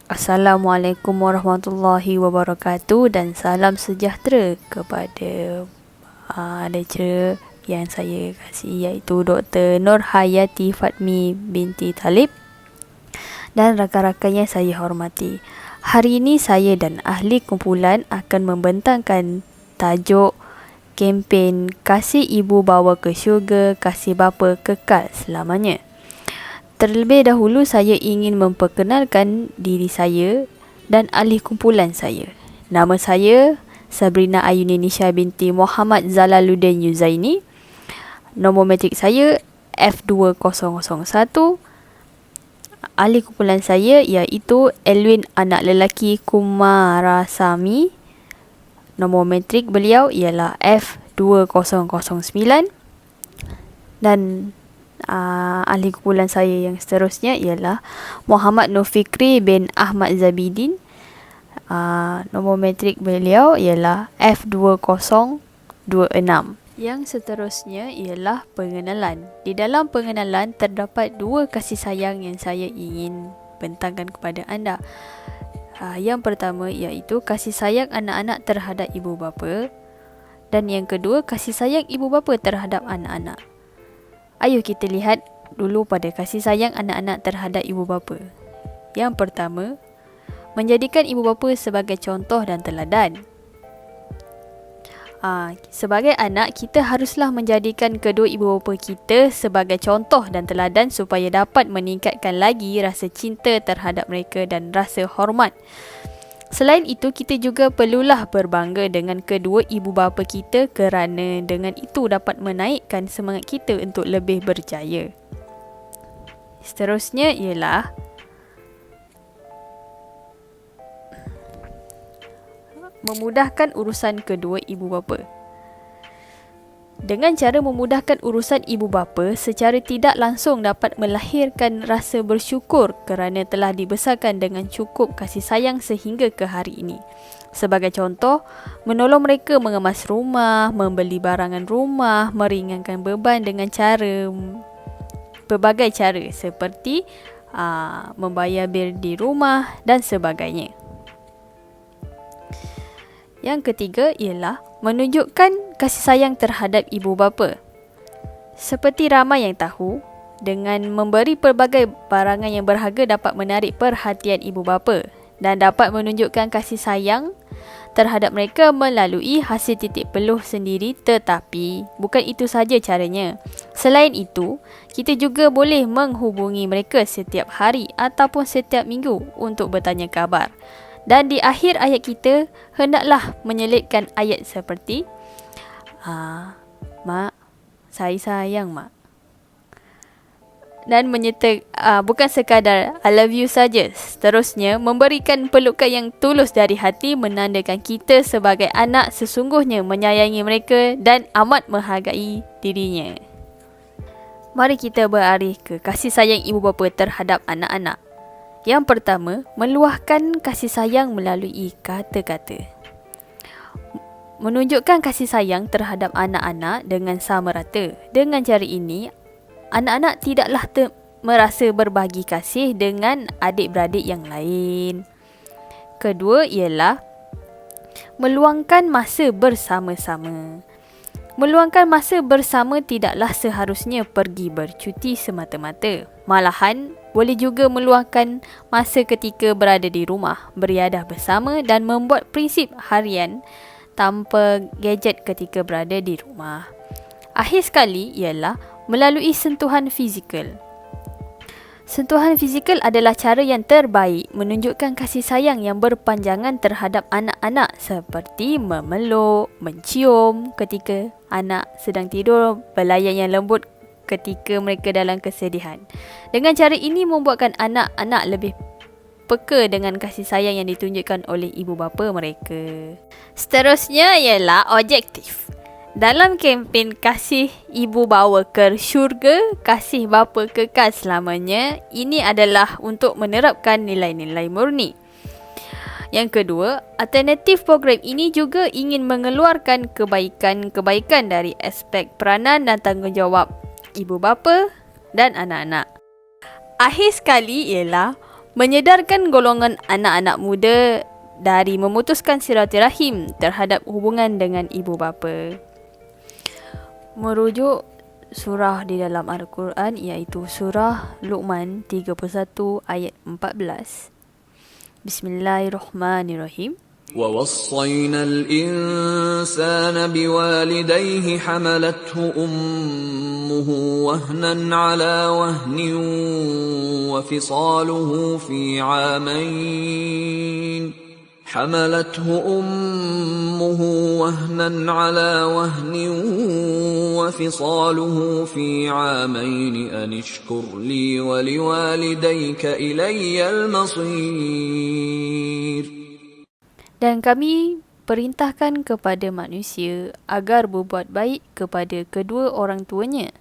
Assalamualaikum warahmatullahi wabarakatuh dan salam sejahtera kepada lecturer yang saya kasih, iaitu Dr. Nur Hayati Fatmi binti Talib dan rakan-rakan yang saya hormati. Hari ini saya dan ahli kumpulan akan membentangkan tajuk kempen Kasih Ibu Bawa ke Syurga, Kasih Bapa Kekal Selamanya. Terlebih dahulu saya ingin memperkenalkan diri saya dan ahli kumpulan saya. Nama saya Sabrina Ayuni Nisha binti Muhammad Zalaluddin Yuzaini. Nombor matrik saya F2001. Ahli kumpulan saya iaitu Elwin anak lelaki Kumarasamy. Nombor matrik beliau ialah F2009. Dan ahli kumpulan saya yang seterusnya ialah Muhammad Nur Fikri bin Ahmad Zabidin. Nombor matrik beliau ialah F2026. Yang seterusnya ialah pengenalan. Di dalam pengenalan terdapat dua kasih sayang yang saya ingin bentangkan kepada anda. Yang pertama iaitu kasih sayang anak-anak terhadap ibu bapa, dan yang kedua kasih sayang ibu bapa terhadap anak-anak. Ayuh kita lihat dulu pada kasih sayang anak-anak terhadap ibu bapa. Yang pertama, menjadikan ibu bapa sebagai contoh dan teladan. Sebagai anak, kita haruslah menjadikan kedua ibu bapa kita sebagai contoh dan teladan supaya dapat meningkatkan lagi rasa cinta terhadap mereka dan rasa hormat. Selain itu, kita juga perlulah berbangga dengan kedua ibu bapa kita kerana dengan itu dapat menaikkan semangat kita untuk lebih berjaya. Seterusnya ialah memudahkan urusan kedua ibu bapa. Dengan cara memudahkan urusan ibu bapa, secara tidak langsung dapat melahirkan rasa bersyukur kerana telah dibesarkan dengan cukup kasih sayang sehingga ke hari ini. Sebagai contoh, menolong mereka mengemas rumah, membeli barangan rumah, meringankan beban dengan berbagai cara seperti membayar bil di rumah dan sebagainya. Yang ketiga ialah menunjukkan kasih sayang terhadap ibu bapa. Seperti ramai yang tahu, dengan memberi pelbagai barangan yang berharga dapat menarik perhatian ibu bapa dan dapat menunjukkan kasih sayang terhadap mereka melalui hasil titik peluh sendiri, tetapi bukan itu saja caranya. Selain itu, kita juga boleh menghubungi mereka setiap hari ataupun setiap minggu untuk bertanya khabar. Dan di akhir ayat kita, hendaklah menyelipkan ayat seperti Mak, saya sayang Mak. Dan menyertai bukan sekadar I love you saja. Seterusnya, memberikan pelukan yang tulus dari hati menandakan kita sebagai anak sesungguhnya menyayangi mereka dan amat menghargai dirinya. Mari kita beralih ke kasih sayang ibu bapa terhadap anak-anak. Yang pertama, meluahkan kasih sayang melalui kata-kata. Menunjukkan kasih sayang terhadap anak-anak dengan sama rata. Dengan cara ini, anak-anak tidaklah merasa berbagi kasih dengan adik-beradik yang lain. Kedua ialah meluangkan masa bersama-sama. Meluangkan masa bersama tidaklah seharusnya pergi bercuti semata-mata. Malahan, boleh juga meluangkan masa ketika berada di rumah, beriadah bersama dan membuat prinsip harian tanpa gadget ketika berada di rumah. Akhir sekali ialah melalui sentuhan fizikal. Sentuhan fizikal adalah cara yang terbaik menunjukkan kasih sayang yang berpanjangan terhadap anak-anak, seperti memeluk, mencium ketika anak sedang tidur, belayan yang lembut ketika mereka dalam kesedihan. Dengan cara ini membuatkan anak-anak lebih peka dengan kasih sayang yang ditunjukkan oleh ibu bapa mereka. Seterusnya ialah objektif. Dalam kempen Kasih Ibu Bawa ke Syurga, Kasih Bapa Kekal Selamanya, ini adalah untuk menerapkan nilai-nilai murni. Yang kedua, alternatif program ini juga ingin mengeluarkan kebaikan-kebaikan dari aspek peranan dan tanggungjawab ibu bapa dan anak-anak. Akhir sekali ialah Menyedarkan golongan anak-anak muda dari memutuskan silaturahim terhadap hubungan dengan ibu bapa. Merujuk surah di dalam Al-Quran iaitu surah Luqman 31 ayat 14. Bismillahirrahmanirrahim. ووصينا الإنسان بوالديه حملته أمه وهنا على وهن وفصاله في عامين حملته أمه وهنا على وهن وفصاله في عامين أن اشكر لي ولوالديك إلي المصير. Dan kami perintahkan kepada manusia agar berbuat baik kepada kedua orang tuanya.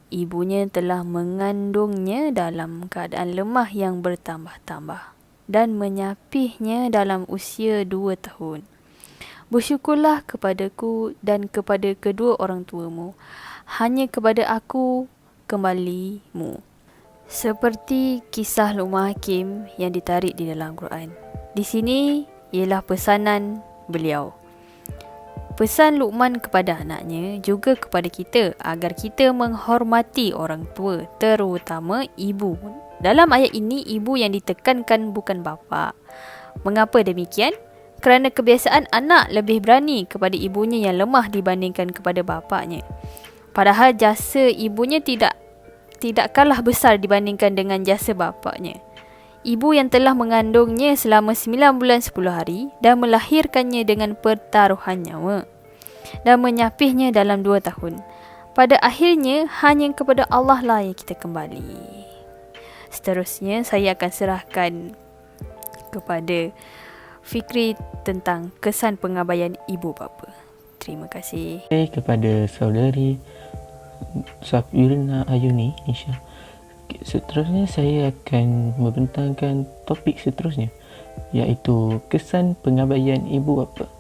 Ibunya telah mengandungnya dalam keadaan lemah yang bertambah-tambah dan menyapihnya dalam usia 2 tahun. Bersyukurlah kepadaku dan kepada kedua orang tuamu. Hanya kepada aku kembalimu. Seperti kisah Luqman Hakim yang ditarik di dalam Quran. Di sini ialah pesanan beliau. Pesan Luqman kepada anaknya juga kepada kita agar kita menghormati orang tua, terutama ibu. Dalam ayat ini, ibu yang ditekankan bukan bapa. Mengapa demikian? Kerana kebiasaan anak lebih berani kepada ibunya yang lemah dibandingkan kepada bapaknya. Padahal jasa ibunya tidak kalah besar dibandingkan dengan jasa bapaknya. Ibu yang telah mengandungnya selama 9 bulan 10 hari dan melahirkannya dengan pertaruhan nyawa dan menyapihnya dalam 2 tahun. Pada akhirnya, hanya kepada Allah lah yang kita kembali. Seterusnya, saya akan serahkan kepada Fikri tentang kesan pengabaian ibu bapa. Terima kasih. Kepada saudari Safirina Ayuni, insya. Seterusnya saya akan membentangkan topik seterusnya, iaitu kesan pengabaian ibu bapa.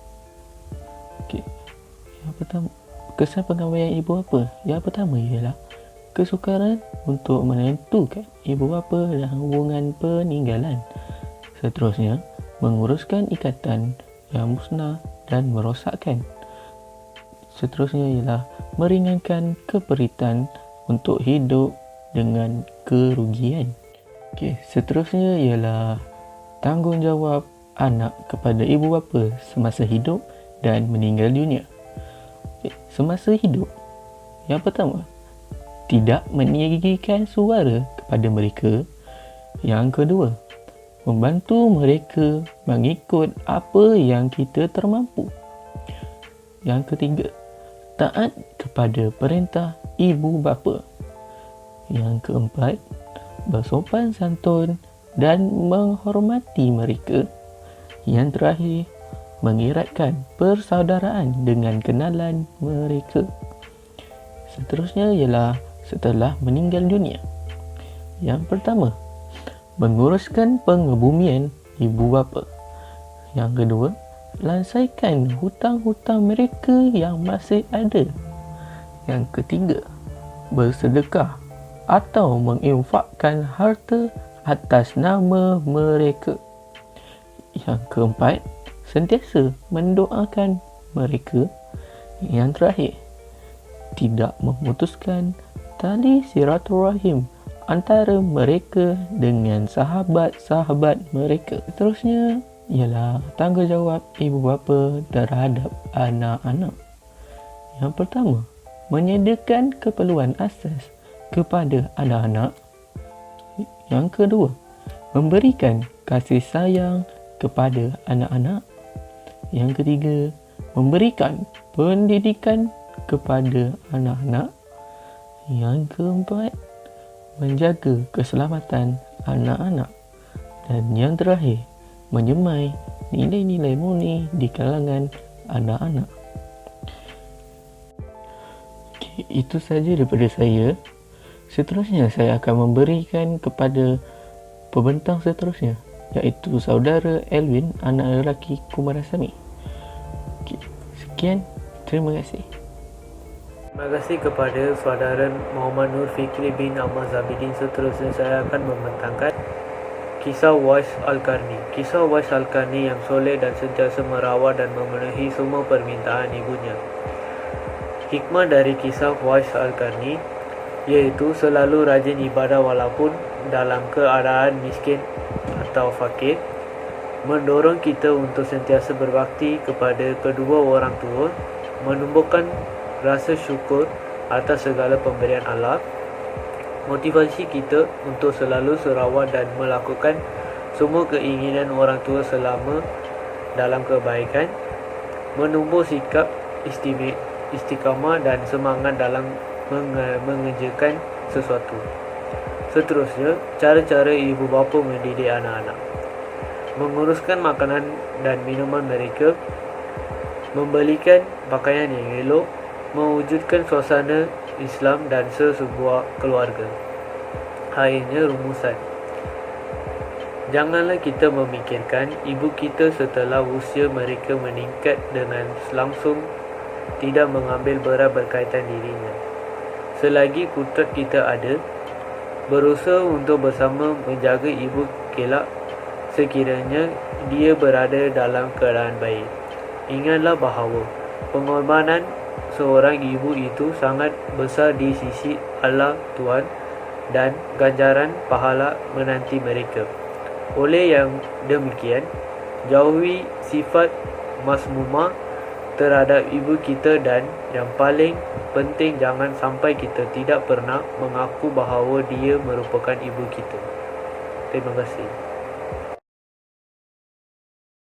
Yang pertama, kesan pengabaian ibu bapa. Yang pertama ialah kesukaran untuk menentukan ibu bapa dalam hubungan peninggalan. Seterusnya, menguruskan ikatan yang musnah dan merosakkan. Seterusnya ialah meringankan keperitan untuk hidup dengan kerugian. Seterusnya ialah tanggungjawab anak kepada ibu bapa semasa hidup dan meninggal dunia. Semasa hidup, yang pertama, tidak meninggikan suara kepada mereka. Yang kedua, membantu mereka mengikut apa yang kita termampu. Yang ketiga, taat kepada perintah ibu bapa. Yang keempat, bersopan santun dan menghormati mereka. Yang terakhir, mengeratkan persaudaraan dengan kenalan mereka. Seterusnya ialah setelah meninggal dunia. Yang pertama, menguruskan pengebumian ibu bapa. Yang kedua, lansaikan hutang-hutang mereka yang masih ada. Yang ketiga, bersedekah atau menginfakkan harta atas nama mereka. Yang keempat, sentiasa mendoakan mereka. Yang terakhir, tidak memutuskan tali silaturahim antara mereka dengan sahabat-sahabat mereka. Seterusnya ialah tanggungjawab ibu bapa terhadap anak-anak. Yang pertama, menyediakan keperluan asas kepada anak-anak. Yang kedua, memberikan kasih sayang kepada anak-anak. Yang ketiga, memberikan pendidikan kepada anak-anak. Yang keempat, menjaga keselamatan anak-anak. Dan yang terakhir, menyemai nilai-nilai murni di kalangan anak-anak. Itu saja daripada saya. Seterusnya saya akan memberikan kepada pembentang seterusnya, iaitu saudara Elvin, anak lelaki Kumarasamy. Sekian, terima kasih. Terima kasih kepada saudara Muhammad Nur Fikri bin Ahmad Zabidin. Seterusnya saya akan membentangkan Kisah Uwais Al-Qarni. Kisah Uwais Al-Qarni yang soleh dan sentiasa merawat dan memenuhi semua permintaan ibunya. Hikmah dari kisah Uwais Al-Qarni iaitu selalu rajin ibadah walaupun dalam keadaan miskin atau fakir, mendorong kita untuk sentiasa berbakti kepada kedua orang tua, menumbuhkan rasa syukur atas segala pemberian Allah, motivasi kita untuk selalu serawat dan melakukan semua keinginan orang tua selama dalam kebaikan, menumbuh sikap istiqamah dan semangat dalam mengerjakan sesuatu. Seterusnya, cara-cara ibu bapa mendidik anak-anak: menguruskan makanan dan minuman mereka, membelikan pakaian yang elok, mewujudkan suasana Islam dan sebuah keluarga. Akhirnya, rumusan: janganlah kita memikirkan ibu kita setelah usia mereka meningkat dengan langsung tidak mengambil berat berkaitan dirinya. Selagi kudrat kita ada, berusaha untuk bersama menjaga ibu kelak sekiranya dia berada dalam keadaan baik. Ingatlah bahawa pengorbanan seorang ibu itu sangat besar di sisi Allah Tuhan dan ganjaran pahala menanti mereka. Oleh yang demikian, jauhi sifat masmumah terhadap ibu kita dan yang paling penting jangan sampai kita tidak pernah mengaku bahawa dia merupakan ibu kita. Terima kasih.